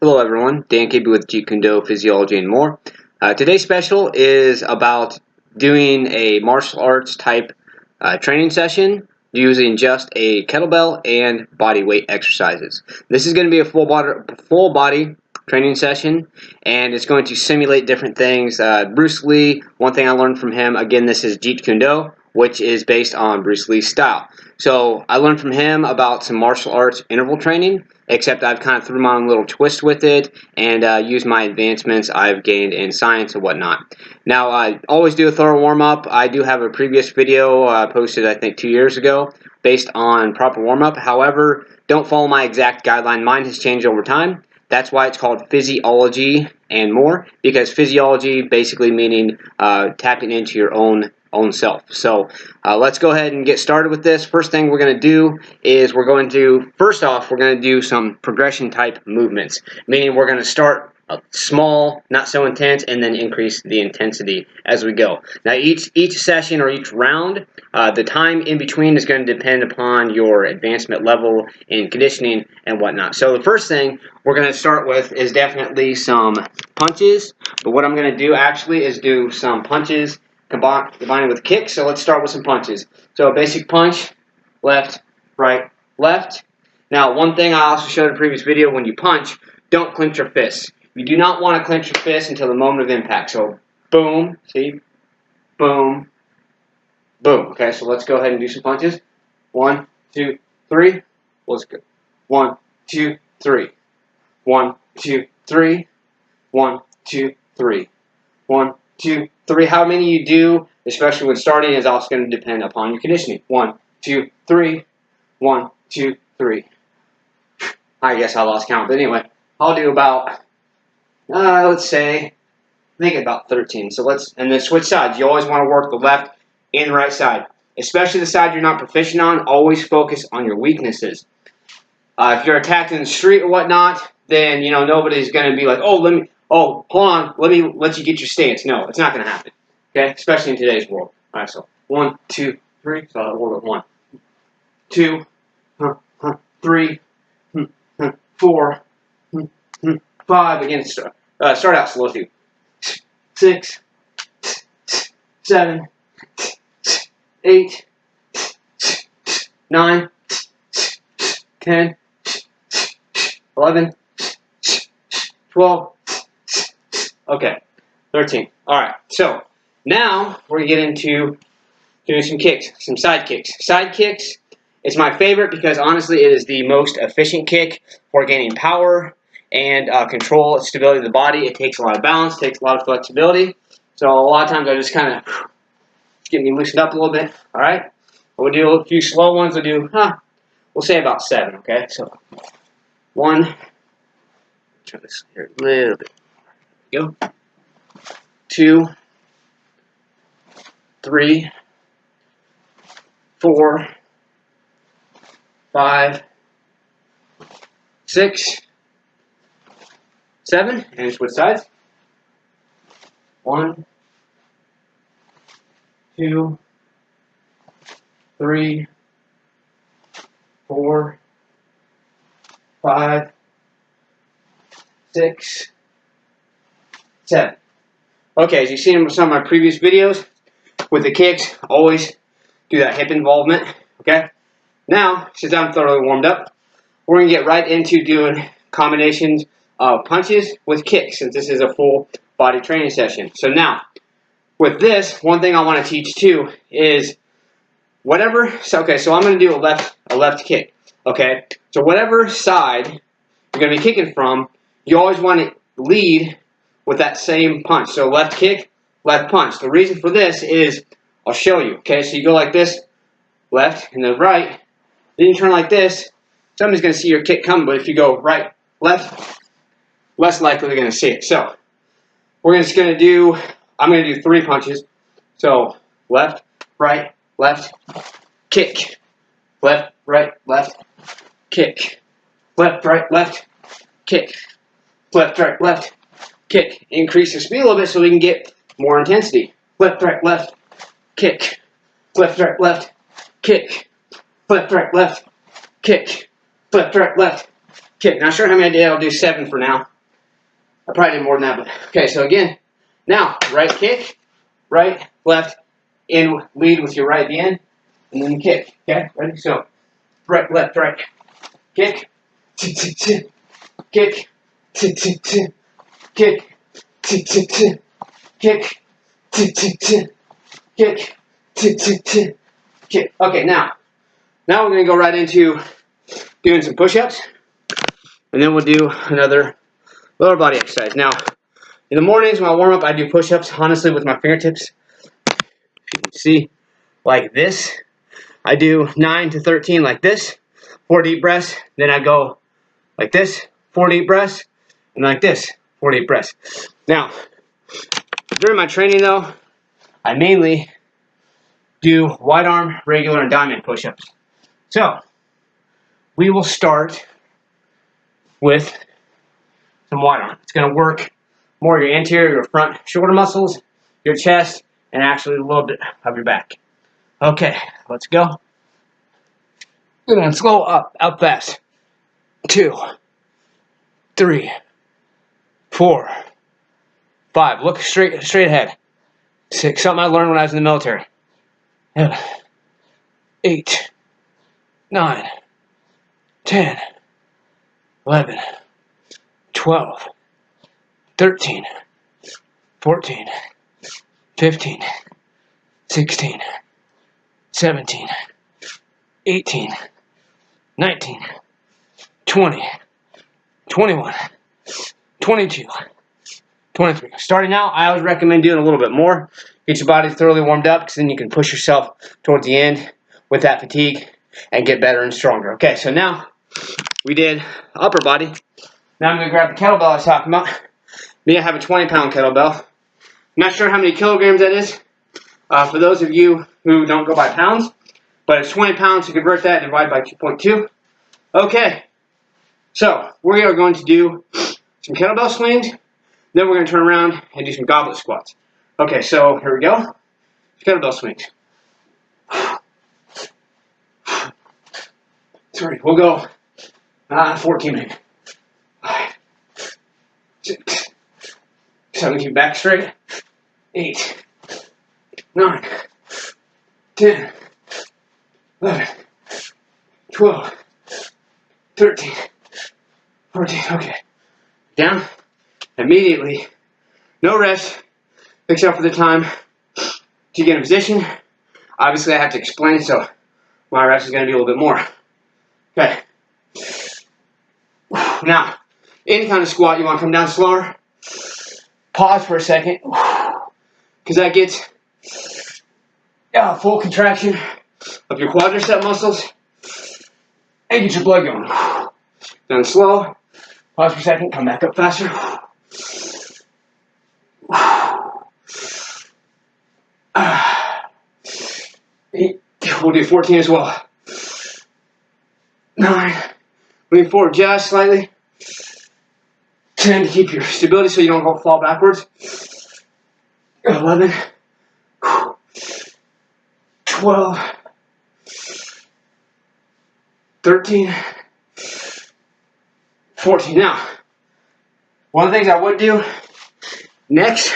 Hello everyone, Dan KB with Jeet Kune Do, Physiology and more. Today's special is about doing a martial arts type training session using just a kettlebell and body weight exercises. This is going to be a full body training session, and it's going to simulate different things. Bruce Lee, one thing I learned from him, again this is Jeet Kune Do, which is based on Bruce Lee's style. So I learned from him about some martial arts interval training, except I've kind of threw my own little twist with it and used my advancements I've gained in science and whatnot. Now, I always do a thorough warm-up. I do have a previous video posted, I think, 2 years ago based on proper warm-up. However, don't follow my exact guideline. Mine has changed over time. That's why it's called physiology and more, because physiology basically meaning tapping into your own self. So let's go ahead and get started with this. First thing we're going to do is first off, we're going to do some progression type movements, meaning we're going to start small, not so intense, and then increase the intensity as we go. Now each session or each round, the time in between is going to depend upon your advancement level in conditioning and whatnot. So the first thing we're going to start with is definitely some punches, but what I'm going to do actually is do some punches combining with kicks. So let's start with some punches. So a basic punch, left, right, left. Now one thing I also showed in a previous video, when you punch, don't clench your fists. You do not want to clench your fist until the moment of impact. So boom, see, boom, boom. Okay, so let's go ahead and do some punches. 1, 2, 3. Let's go. 1, 2, 3. 1, 2, 3. 1, 2, 3. 1, 2, 3. How many you do, especially when starting, is also going to depend upon your conditioning. 1, 2, 3. 1, 2, 3. I guess I lost count, but anyway, I'll do about, let's say, I think about 13. So and then switch sides. You always want to work the left and the right side, especially the side you're not proficient on. Always focus on your weaknesses. If you're attacked in the street or whatnot, then nobody's going to be like, hold on, let me let you get your stance. No, it's not going to happen. Okay, especially in today's world. All right, so 1, 2, 3. So I'll work with 1, 2, 3, 4, 5. Again, start out slow too. 6, 7, 8, 9, 10, 11, 12. Okay, 13. All right, so now we're going to get into doing some kicks, some side kicks. Side kicks is my favorite because honestly it is the most efficient kick for gaining power and control, stability of the body. It takes a lot of balance, takes a lot of flexibility. So a lot of times I just kind of get me loosened up a little bit. All right, we'll do a few slow ones. We'll say about 7. Okay, so 1. Try this here a little bit. Go. 2, 3, 4, 5, 6, 7, and switch sides. 1, 2, 3, 4, 5, 6, 7. Okay, as you've seen in some of my previous videos, with the kicks, always do that hip involvement. Okay? Now, since I'm thoroughly warmed up, we're going to get right into doing combinations of punches with kicks, since this is a full body training session. So now, with this, one thing I want to teach too is whatever. Okay, so I'm going to do a left kick. Okay, so whatever side you're going to be kicking from, you always want to lead with that same punch. So left kick, left punch. The reason for this is, I'll show you. Okay, so you go like this, left and then right. Then you turn like this. Somebody's going to see your kick coming, but if you go right, left, less likely they're going to see it. So I'm going to do 3 punches. So left, right, left, kick. Left, right, left, kick. Left, right, left, kick. Left, right, left, kick. Increase the speed a little bit so we can get more intensity. Left, right, left, kick. Left, right, left, kick. Left, right, left, kick. Left, right, left, kick. Not sure how many I did. I'll do 7 for now. I probably did more than that, but okay, so again, now, right kick, right, left, in, lead with your right at the end, and then you kick, okay? Ready? So, right, left, right, kick, kick, kick, kick, kick, kick. Okay, now we're going to go right into doing some push-ups, and then we'll do another lower body exercise. Now, in the mornings when I warm up, I do push-ups, honestly, with my fingertips. If you can see, like this. I do 9 to 13 like this, 4 deep breaths. Then I go like this, 4 deep breaths, and like this, 4 deep breaths. Now, during my training though, I mainly do wide arm, regular, and diamond push-ups. So, we will start with some wide arm. It's going to work more your anterior, your front shoulder muscles, your chest, and actually a little bit of your back. Okay, let's go. Good, and slow up fast. 2, 3, 4, 5. Look straight ahead. 6. Something I learned when I was in the military. 7, 8, 9, 10, 11, 12, 13, 14, 15, 16, 17, 18, 19, 20, 21, 22, 23. Starting out, I always recommend doing a little bit more. Get your body thoroughly warmed up, because then you can push yourself towards the end with that fatigue and get better and stronger. Okay, so now we did upper body. Now I'm going to grab the kettlebell I was talking about. Me, I have a 20-pound kettlebell. I'm not sure how many kilograms that is for those of you who don't go by pounds, but it's 20 pounds, so convert that, divide by 2.2. Okay, so we are going to do some kettlebell swings, then we're going to turn around and do some goblet squats. Okay, so here we go. Kettlebell swings. 3, we'll go 14 maybe. 5, 6, 7, keep back straight. 8, 9, 10, 11, 12, 13, 14. Okay. Down. Immediately. No rest, except for the time to get in position. Obviously, I have to explain, so my rest is going to be a little bit more. Okay. Now, any kind of squat, you want to come down slower. Pause for a second, because that gets full contraction of your quadricep muscles and get your blood going. Down slow. Pause for a second, come back up faster. We'll do 14 as well. 9. Lean forward just slightly. 10 to keep your stability so you don't fall backwards. 11. 12. 13. 14. Now, one of the things I would do next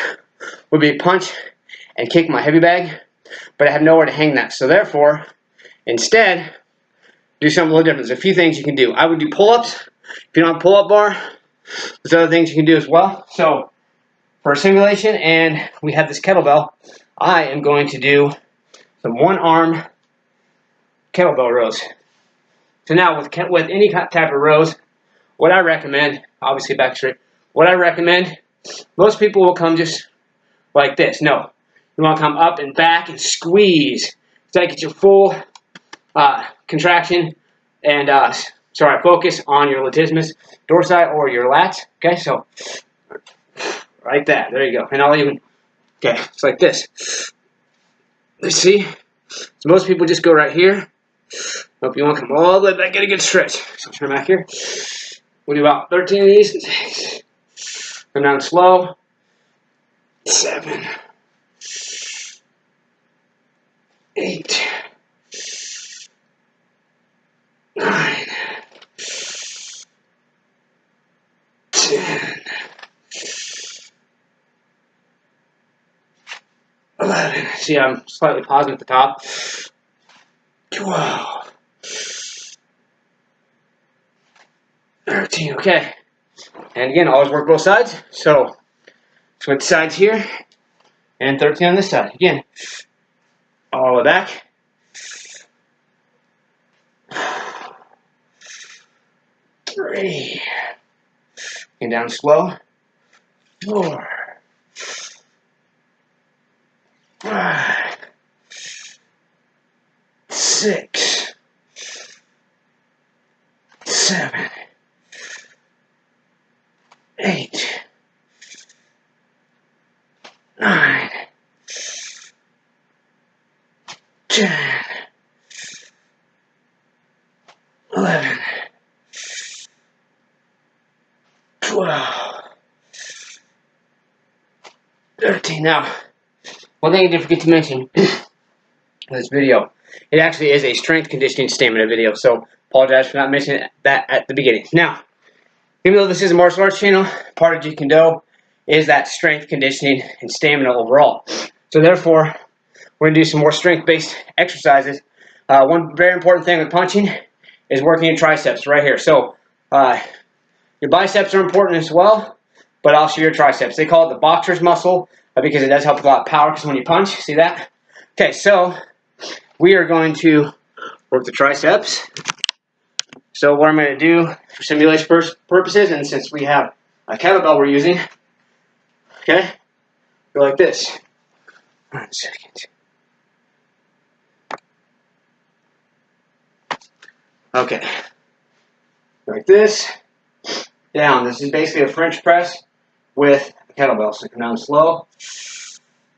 would be punch and kick my heavy bag, but I have nowhere to hang that. So therefore, instead, do something a little different. There's a few things you can do. I would do pull-ups. If you don't have a pull-up bar, there's other things you can do as well. So for a simulation, and we have this kettlebell, I am going to do some one-arm kettlebell rows. So now with any type of rows, what I recommend, obviously back straight, what I recommend, most people will come just like this. No, you want to come up and back and squeeze. So that gets your full contraction and focus on your latissimus dorsi or your lats. Okay, so like that. There you go. And I'll even, okay, it's like this. Let's see. So most people just go right here. If you want to come all the way back, get a good stretch. So turn back here. We'll do about 13 of these. Come down slow. 7, 8, 9, 10, 11. See, I'm slightly pausing at the top. 12. 13. Okay. And again, always work both sides. So, switch sides here. And 13 on this side. Again, all the way back. 3. And down slow. 4. 5. 6. 7. 8. 9. 10. 11. 12. 13. Now, one thing I did forget to mention in this video, it actually is a strength conditioning stamina video, so apologize for not mentioning that at the beginning. Now, even though this is a martial arts channel, part of Jeet Kune Do is that strength conditioning and stamina overall. So therefore, we're going to do some more strength-based exercises. One very important thing with punching is working your triceps right here. So your biceps are important as well, but also your triceps. They call it the boxer's muscle because it does help with a lot of power because when you punch, see that? Okay, so we are going to work the triceps. So what I'm going to do for simulation purposes, and since we have a kettlebell we're using, okay, go like this. 1 second. Okay, like this, down. This is basically a French press with a kettlebell. So come down slow.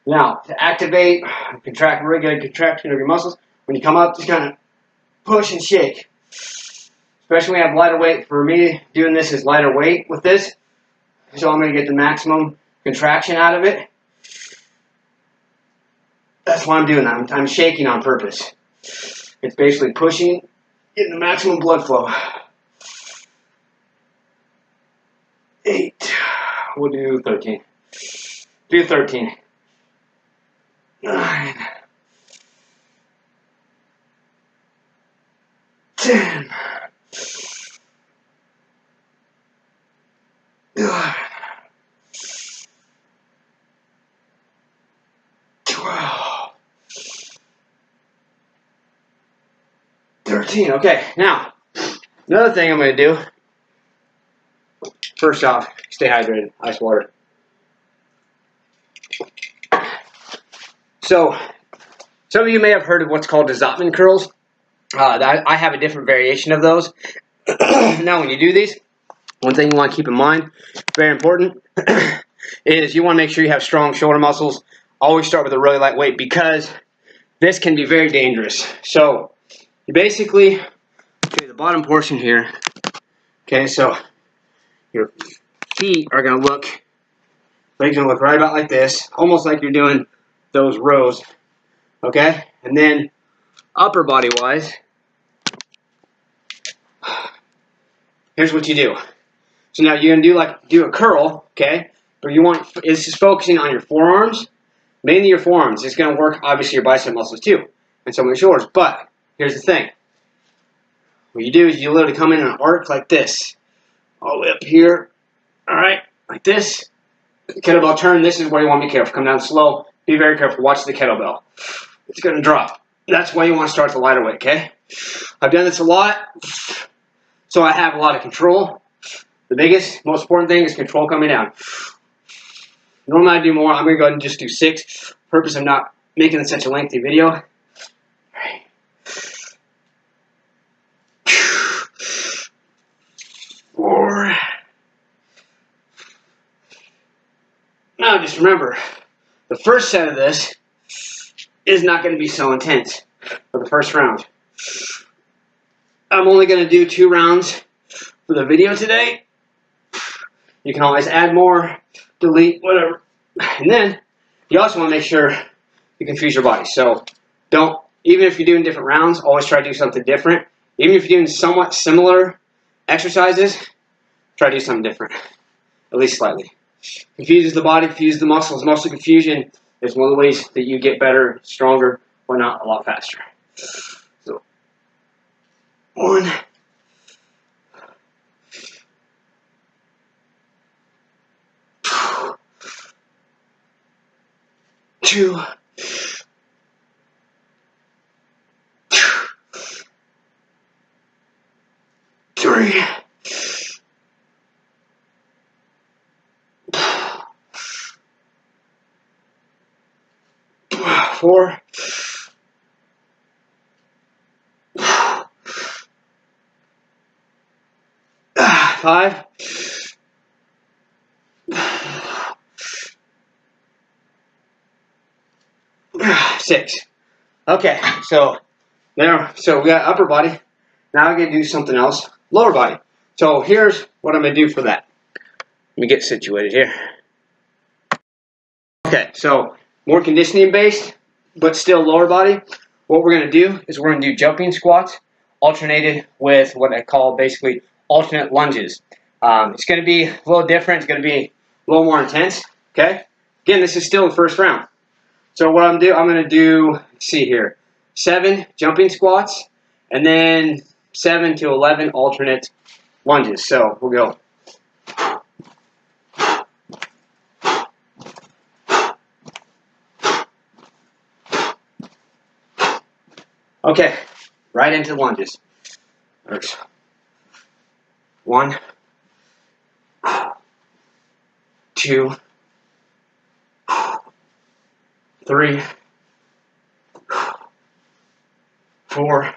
Now, to activate, contract really good contraction of your muscles. When you come up, just kind of push and shake. Especially when you have lighter weight. For me, doing this is lighter weight with this. So I'm going to get the maximum contraction out of it. That's why I'm doing that. I'm shaking on purpose. It's basically pushing, getting the maximum blood flow. 8. We'll do 13. Do 13. 9. 10. 11. 12. 13. Okay, now, another thing I'm going to do, first off, stay hydrated, ice water. So, some of you may have heard of what's called Zotman curls. I have a different variation of those. Now, when you do these, one thing you want to keep in mind, very important, is you want to make sure you have strong shoulder muscles. Always start with a really light weight because this can be very dangerous. So, you basically do the bottom portion here. Okay, so your feet are going to look, legs are going to look right about like this, almost like you're doing those rows. Okay, and then upper body wise, here's what you do. So now you're gonna do a curl, okay? But it's just focusing on your forearms, mainly your forearms. It's gonna work obviously your bicep muscles too, and some of your shoulders. But here's the thing: what you do is you literally come in an arc like this, all the way up here. All right, like this. Kettlebell turn. This is where you want to be careful. Come down slow. Be very careful. Watch the kettlebell. It's gonna drop. That's why you want to start the lighter weight. Okay? I've done this a lot, so I have a lot of control. The biggest, most important thing is control coming down. Normally I do more. I'm going to go ahead and just do 6. Purpose of not making this such a lengthy video. Right. 4. Now just remember, the first set of this is not going to be so intense for the first round. I'm only going to do 2 rounds for the video today. You can always add more, delete, whatever. And then you also want to make sure you confuse your body. So don't, even if you're doing different rounds, always try to do something different. Even if you're doing somewhat similar exercises, try to do something different, at least slightly. Confuses the body, confuses the muscles. Muscle confusion It's one of the ways that you get better, stronger, whatnot, a lot faster. So, 1, 2, 3, 4, 5, 6. Okay, so there. So we got upper body. Now I'm gonna do something else. Lower body. So here's what I'm gonna do for that. Let me get situated here. Okay, so more conditioning based, but still lower body. What we're gonna do is we're gonna do jumping squats alternated with what I call basically alternate lunges. It's gonna be a little different. It's gonna be a little more intense. Okay. Again, this is still the first round. So what I'm gonna do. Let's see here, 7 jumping squats, and then 7 to 11 alternate lunges. So we'll go. Okay, right into lunges. There's 1, 2, 3, 4,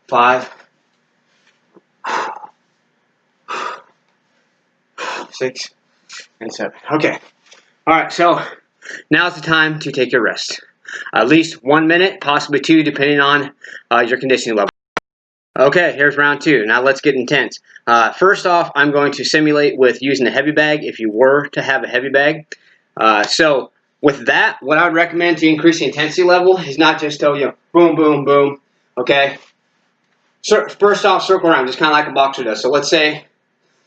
5, 6, and 7. Okay. All right. So now's the time to take your rest. At least 1 minute, possibly 2, depending on your conditioning level. Okay, here's round 2. Now let's get intense. First off, I'm going to simulate with using a heavy bag if you were to have a heavy bag. So with that, what I would recommend to increase the intensity level is not just boom, boom, boom. Okay. So first off, circle around, just kind of like a boxer does. So let's say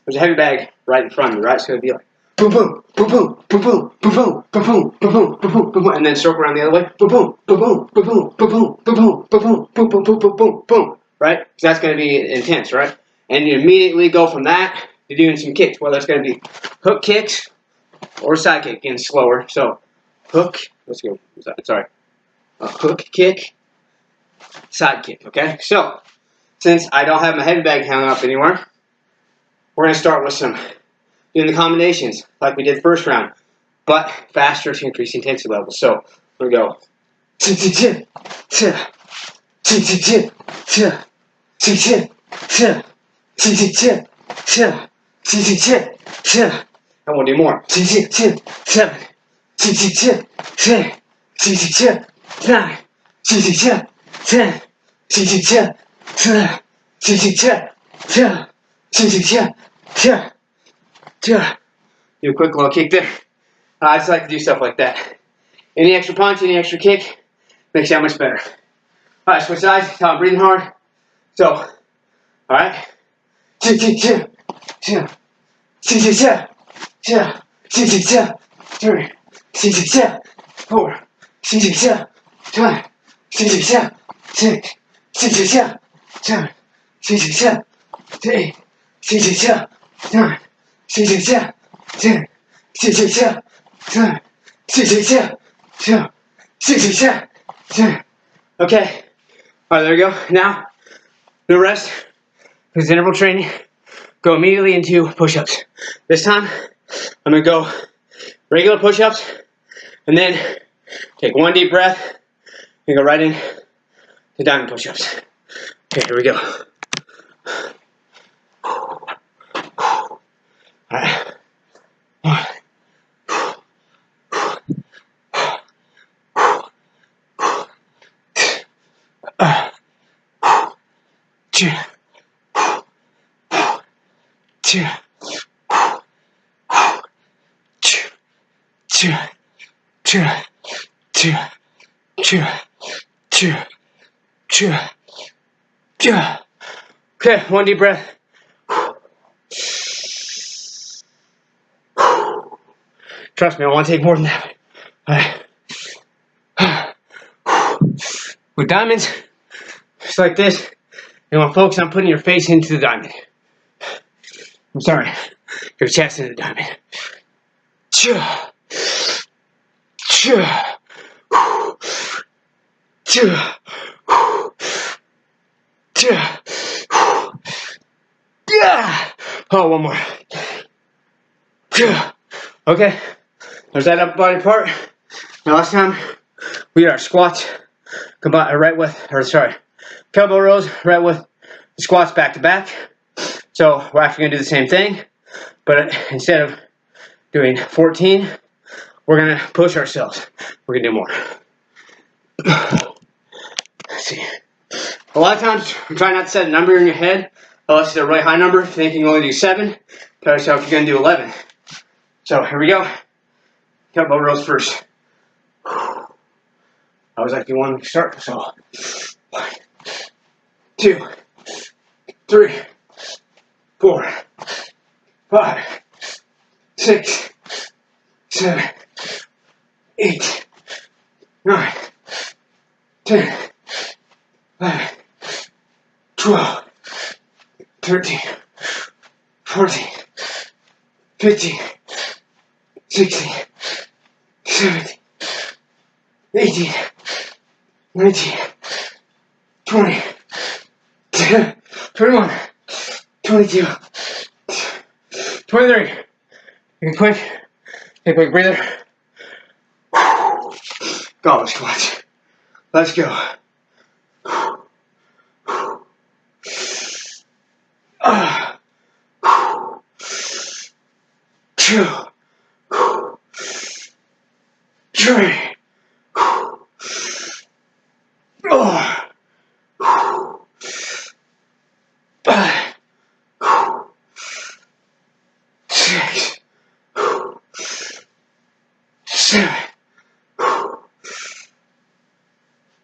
there's a heavy bag right in front of you, right? It's going to be like boom, boom, boom, boom, boom, boom, boom, boom, boom, boom, boom, boom, boom, boom, and then circle around the other way. Boom, boom, boom, boom, boom, boom, boom, boom, boom, boom, boom, boom, boom, boom, boom, boom, boom. Right? So that's going to be intense, right? And you immediately go from that to doing some kicks, whether it's going to be hook kicks or side kick, again slower. So hook, let's go. Sorry, a hook kick, side kick. Okay. So since I don't have my heavy bag hung up anywhere, we're going to start with doing the combinations like we did first round, but faster to increase the intensity level. So we're going to go. And we'll do more. 7, 9, 10. Do a quick little kick there. I just like to do stuff like that. Any extra punch, any extra kick makes that much better. All right, switch sides. Tell I'm breathing hard. So, all right. 3, 4, 5, 6, 7, 8, 9, 10. Okay. All right, there we go. Now, the rest is interval training. Go immediately into push-ups. This time, I'm going to go regular push-ups, and then take 1 deep breath, and go right in to diamond push-ups. Okay, here we go. All right. 1. 2. 2. 2. Okay, 1 deep breath. Trust me, I want to take more than that. Alright. With diamonds, just like this, you want to focus on putting your face into the diamond. I'm sorry, your chest into the diamond. Yeah. Oh, one more. Okay, there's that upper body part. Now last time we did our squats combined kettlebell rows right with the squats back to back. So we're actually gonna do the same thing, but instead of doing 14, we're gonna push ourselves. We're gonna do more. Let's see. A lot of times we try not to set a number in your head unless it's a really high number. If you think you can only do 7, tell yourself you're gonna do 11. So here we go. Kettlebell rows first. I was like, you want to start? So 1, 2, 3, 4, 5, 6, 7, 8, 9, 10, 11, 12, 13, 14, 15, 16, 17, 18, 19, 20, 21, 22, 23. You can quick. Take a quick breather. Goblet squats. Let's go. Two, 3, 4, 5, 6, 7,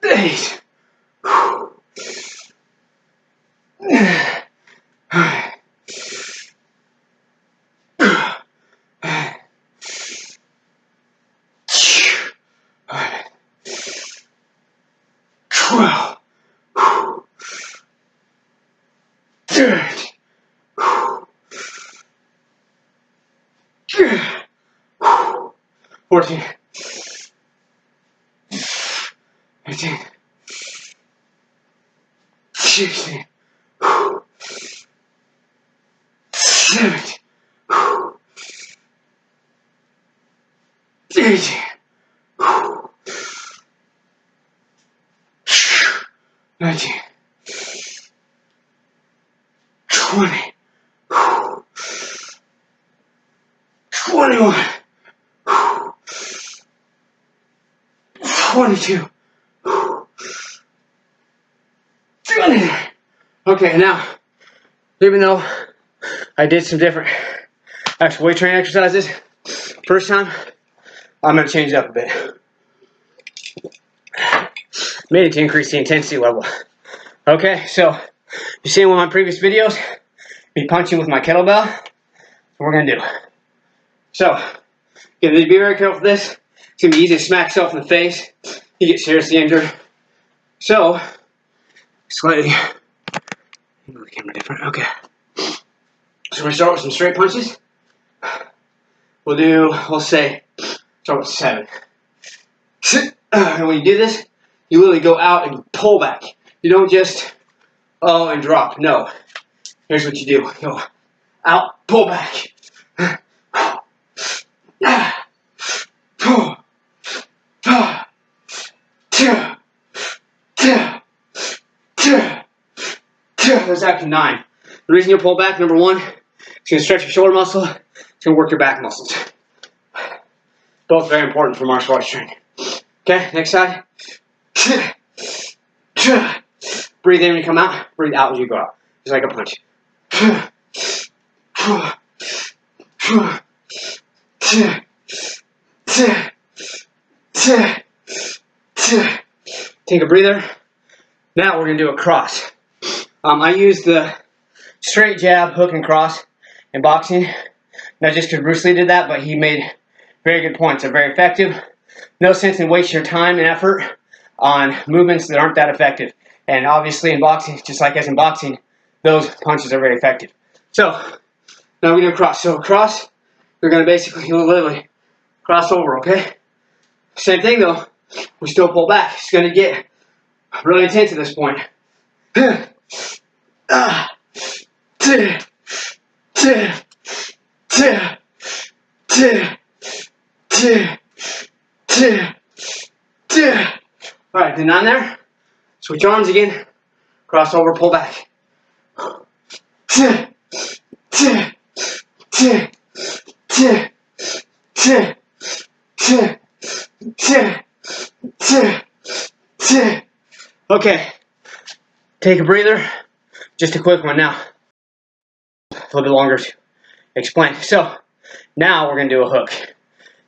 8, 12, 13, 14, 15, 16, 17, 18, 19, 20, 21, 22, 23. Okay, now, even though I did some different actual weight training exercises first time, I'm going to change it up a bit. Made it to increase the intensity level. Okay, so you've seen one of my previous videos, me punching with my kettlebell. That's what we're going to do. So, you need to be very careful with this. It's going to be easy to smack yourself in the face. You get seriously injured. So, slightly, move the camera different. Okay. So we're going to start with some straight punches. We'll say, start with 7. And when you do this, you literally go out and pull back. You don't just, and drop. No. Here's what you do. Go out, pull back. Pull. There's actually 9. The reason you pull back, number 1, it's going to stretch your shoulder muscle. It's going to work your back muscles. Both very important for martial arts training. Okay, next side. Breathe in when you come out. Breathe out as you go out. Just like a punch. Take a breather. Now we're going to do a cross. I use the straight jab, hook, and cross in boxing. Not just because Bruce Lee did that, but he made Very good points. They're very effective. No sense in wasting your time and effort on movements that aren't that effective. And obviously in boxing, just like as in boxing, those punches are very effective. So now we're going to cross. So cross, we're going to basically literally cross over, okay? Same thing though, we still pull back. It's going to get really intense at this point. Alright, then on there, switch arms again, cross over, pull back. Okay, take a breather, just a quick one now. A little bit longer to explain. So, now we're going to do a hook.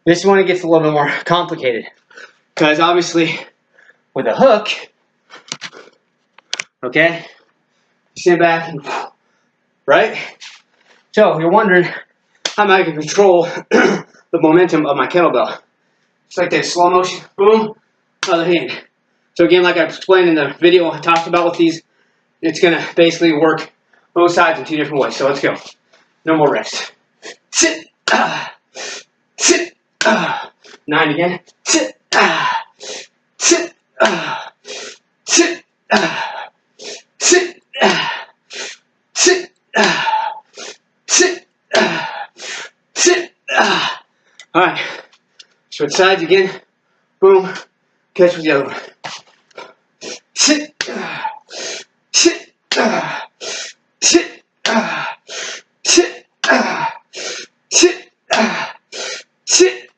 This is when it gets a little bit more complicated. Because obviously, with a hook, okay, stand back, and, right? So, you're wondering, how am I going to control the momentum of my kettlebell? It's like this, slow motion, boom, other hand. So again, like I explained in the video I talked about with these, it's going to basically work both sides in 2 different ways. So let's go. No more rest. Sit, sit, 9 again. Sit, sit, sit, sit, sit, sit, sit. All right. Switch sides again. Boom. Catch with the other one. Sit. Sit. Sit. Sit. Sit. Sit. Sit.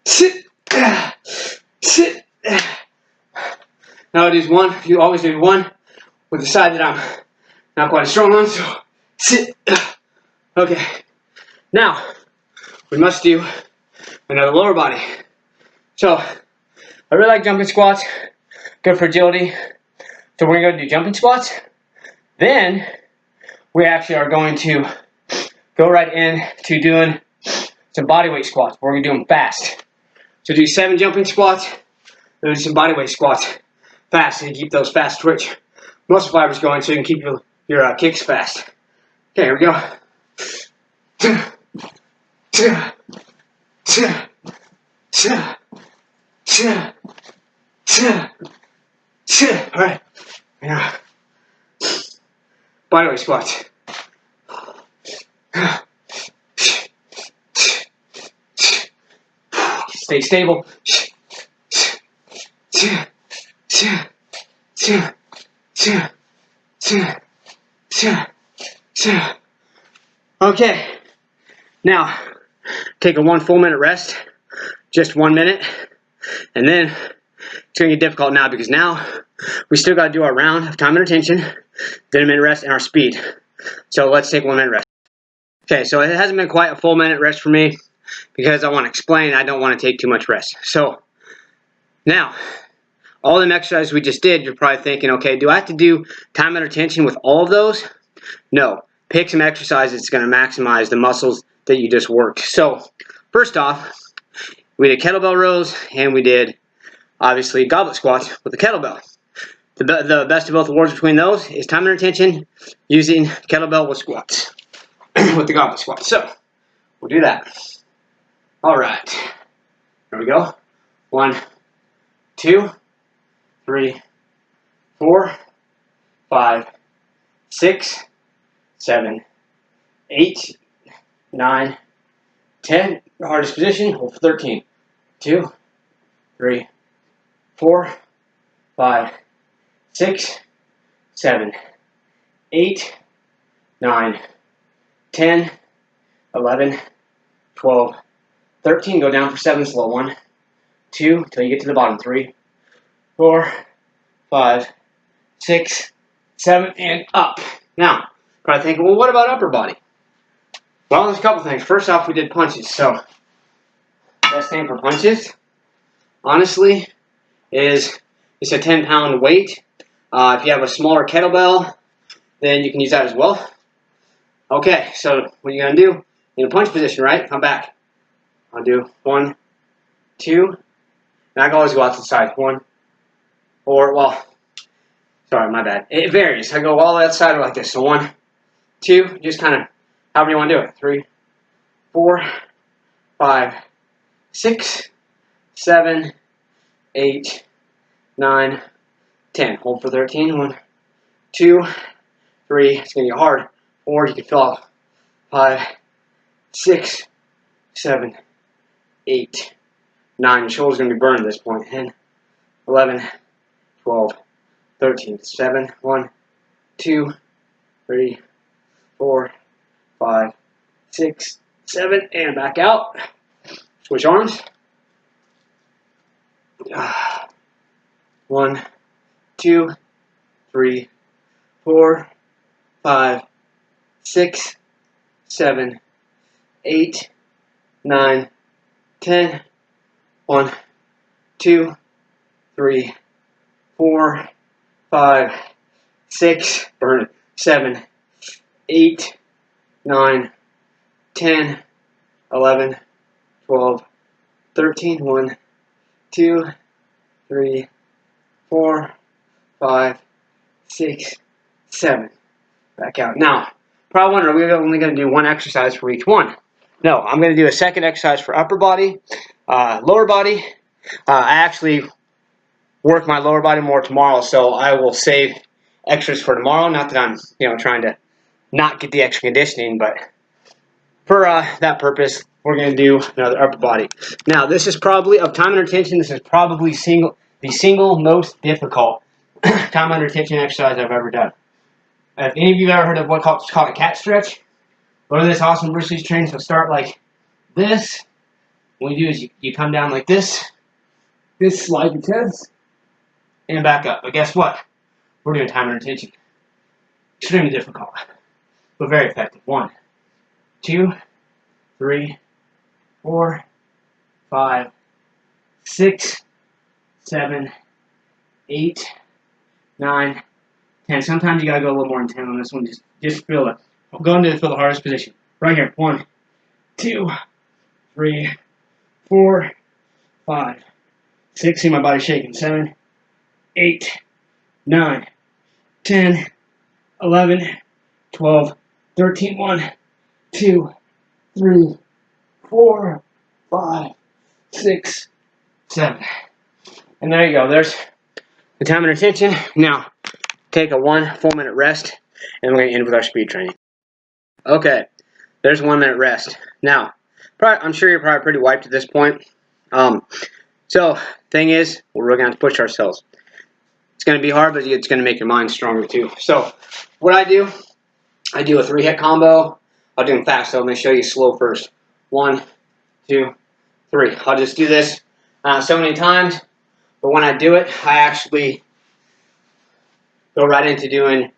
Sit. Sit. Now it is one. You always do one with the side that I'm not quite as strong on. So sit. Okay. Now we must do another lower body. So I really like jumping squats. Good for agility. So we're going to do jumping squats. Then we actually are going to go right into doing some bodyweight squats. We're going to do them fast. So do 7 jumping squats. Then do some bodyweight squats fast. And keep those fast twitch muscle fibers going so you can keep your kicks fast. Okay, here we go. All right. Now, bodyweight squats. Stay stable. Okay. Now, take a 1 full minute rest. Just 1 minute. And then it's going to get difficult now because now we still got to do our round of time and attention, then a minute rest, and our speed. So let's take 1 minute rest. Okay, so it hasn't been quite a full minute rest for me because I want to explain. I don't want to take too much rest. So now, all them exercises we just did, you're probably thinking, okay, do I have to do time and attention with all of those? No. Pick some exercises that's going to maximize the muscles that you just worked. So first off, we did kettlebell rows and we did obviously goblet squats with the kettlebell. The best of both worlds between those is time and attention using kettlebell with squats, with the goblet squats. So we'll do that. All right. Here we go. 1, 2, 3, 4, 5, 6, 7, 8, 9, 10. The hardest position, hold for 13. 2, 3, 4, 5, 6, 7, 8, 9, 10, 11, 12, 13. Go down for 7 slow. 1, 2, till you get to the bottom. 3, 4, 5, 6, 7, and up. Now, probably thinking, well, what about upper body? Well, there's a couple things. First off, we did punches. So, best thing for punches, honestly, is it's a 10-pound weight. If you have a smaller kettlebell, then you can use that as well. Okay, so what you're going to do, in a punch position, right? Come back. I'll do 1, 2, and I can always go out to the side. 1, or, well, sorry, my bad. It varies. I go all the way outside or like this. So 1, 2, just kind of however you want to do it. 3, 4, 5, 6, 7, 8, 9, 10. Hold for 13. 1, 2, 3. It's going to get hard. 4, you can fill off. 5, 6, 7, 8, 9. Your shoulder's going to be burned at this point. 10, 11, 12, 13. 7, 1, 2, 3, 4, 5, 6, 7, and back out. Switch arms. 1, 2, 3, 4, 5, 6, 7, 8, 9, 10. 1, 2, 3, 4, 5, 6, burn it. 7, 8, 9, 10, 11, 12, 13. 1, 2, 3, 4, 5, 6, 7. Back out. Now, probably wondering, are we only going to do one exercise for each one? No, I'm going to do a second exercise for upper body, lower body. I actually work my lower body more tomorrow, so I will save extras for tomorrow. Not that I'm, trying to not get the extra conditioning, but for that purpose, we're going to do another upper body. Now, this is probably, of time under tension, this is probably the single most difficult time under tension exercise I've ever done. If any of you have ever heard of what's called a cat stretch, go to this awesome Bruce Lee training. So start like this. What you do is you come down like this, slide your toes, and back up. But guess what? We're doing time under tension. Extremely difficult, but very effective. 1, 2, 3, 4, 5, 6, 7, 8, 9, 10. Sometimes you gotta go a little more intense on this one. Just feel it. Go into feel the hardest position. Right here. 1, 2, 3, 4, 5, 6. See my body shaking. 7, 8, 9, 10, 11, 12, 13. 1, 2, 3, 4, 5, 6, 7. And there you go. There's the time under tension. Now, take a 1 full minute rest, and we're going to end with our speed training. Okay, there's 1 minute rest. Now, I'm sure you're probably pretty wiped at this point. So, thing is, we're really going to have to push ourselves. It's going to be hard, but it's going to make your mind stronger too. So, what I do a 3-hit combo. I'll do them fast, so I'm going to show you slow first. 1, 2, 3. I'll just do this so many times, but when I do it, I actually go right into doing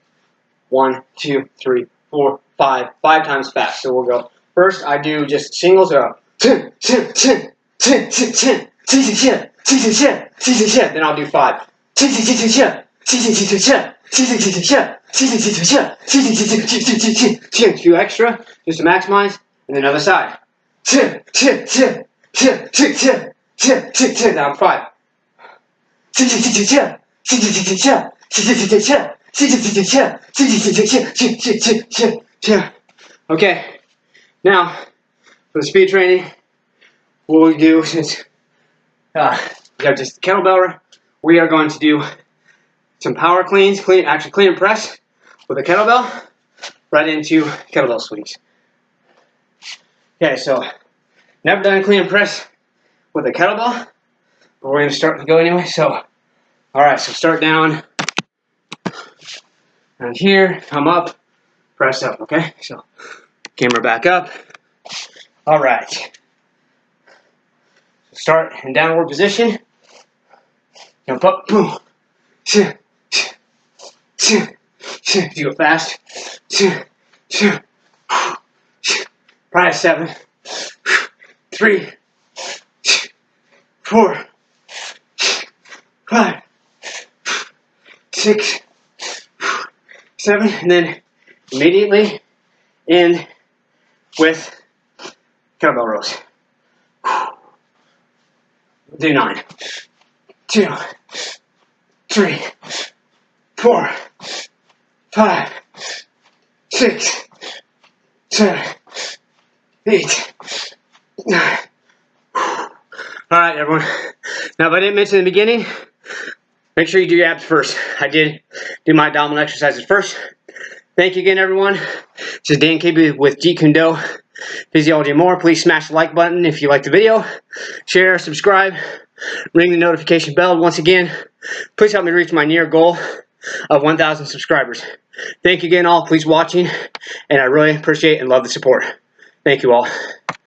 1, 2, 3, 4, 5 times fast. So we'll go. First, I do just singles. Then I'll do 5. 2 extra, just to maximize, and then other side. Down 5. Okay, now for the speed training, what we do is we have just kettlebell. We are going to do some power cleans, clean and press with a kettlebell right into kettlebell swings. Okay, so never done a clean and press with a kettlebell, but we're going to start to go anyway. So, all right, so start down here, come up, press up. Okay, so camera back up. All right, start in downward position. Jump up, boom. You go fast. Probably 7, 3, 4, 5, 6, 7, and then immediately end with kettlebell rows. Do 9, 2, 3, 4, 5, 6, 7, 8, 9. Alright, everyone. Now, if I didn't mention in the beginning, make sure you do your abs first. I did do my abdominal exercises first. Thank you again, everyone. This is Dan KB with Jeet Kune Do, Physiology and More. Please smash the like button if you liked the video. Share, subscribe, ring the notification bell. Once again, please help me reach my near goal of 1,000 subscribers. Thank you again all. Please watching, and I really appreciate and love the support. Thank you all.